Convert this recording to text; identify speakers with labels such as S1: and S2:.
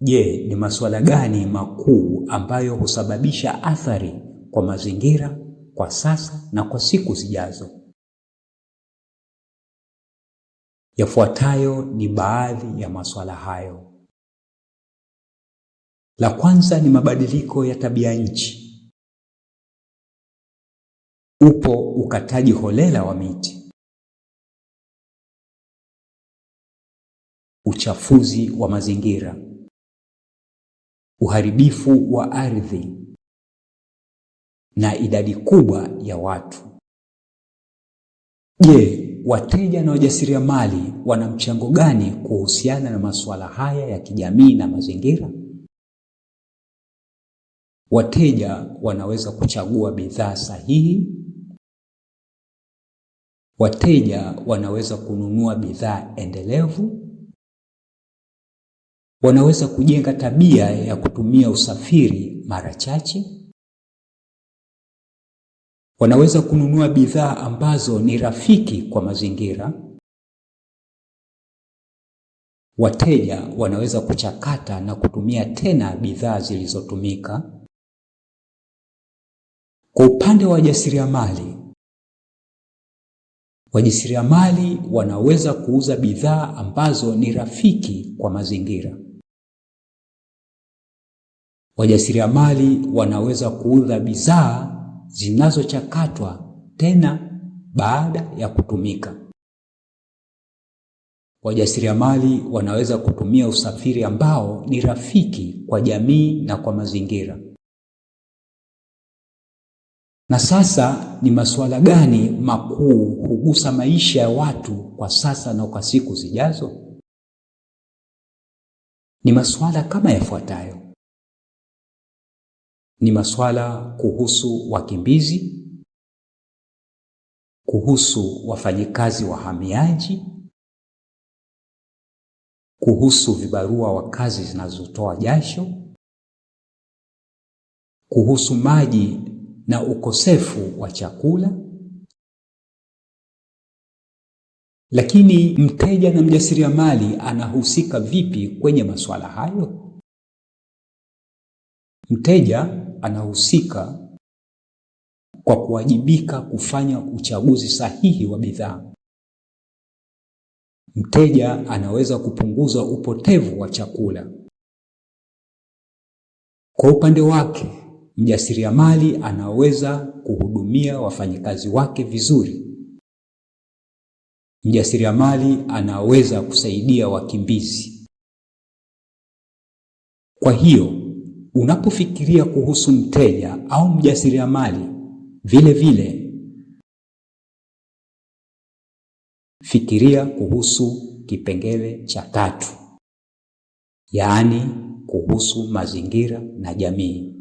S1: Je, ni masuala gani makuu ambayo husababisha athari kwa mazingira kwa sasa na kwa siku zijazo? Yafuatayo ni baadhi ya masuala hayo. La kwanza ni mabadiliko ya tabia nchi. Upo ukataji holela wa miti, uchafuzi wa mazingira, uharibifu wa ardhi na idadi kubwa ya watu. Je, wateja na wajasiriamali wana mchango gani kuhusiana na masuala haya ya kijamii na mazingira? Wateja wanaweza kuchagua bidhaa sahihi. Wateja wanaweza kununua bidhaa endelevu. Wanaweza kujenga tabia ya kutumia usafiri mara chache. Wanaweza kununua bidhaa ambazo ni rafiki kwa mazingira. Wateja wanaweza kuchakata na kutumia tena bidhaa zilizotumika. Kwa upande wa wajasiriamali wanaweza kuuza bidhaa ambazo ni rafiki kwa mazingira. Wajasiriamali wanaweza kuuza bidhaa zinazochakatwa tena baada ya kutumika. Wajasiriamali wanaweza kutumia usafiri ambao ni rafiki kwa jamii na kwa mazingira. Na sasa ni masuala gani makuu hugusa maisha ya watu kwa sasa na kwa siku zijazo? Ni masuala kama yafuatayo. Ni masuala kuhusu wakimbizi, kuhusu wafanyikazi wahamiaji, kuhusu vibarua wa kazi zinazotoa jasho, kuhusu maji na ukosefu wa chakula. Lakini mteja na mjasiriamali anahusika vipi kwenye masuala hayo? Mteja anahusika kwa kuwajibika kufanya uchaguzi sahihi wa bidhaa. Mteja anaweza kupunguza upotevu wa chakula. Kwa upande wake, mjasiriamali anaweza kuhudumia wafanyikazi wake vizuri. Mjasiriamali anaweza kusaidia wakimbizi. Kwa hiyo, unapofikiria kuhusu mteja au mjasiriamali, vile fikiria kuhusu kipengele cha 3, yaani kuhusu mazingira na jamii.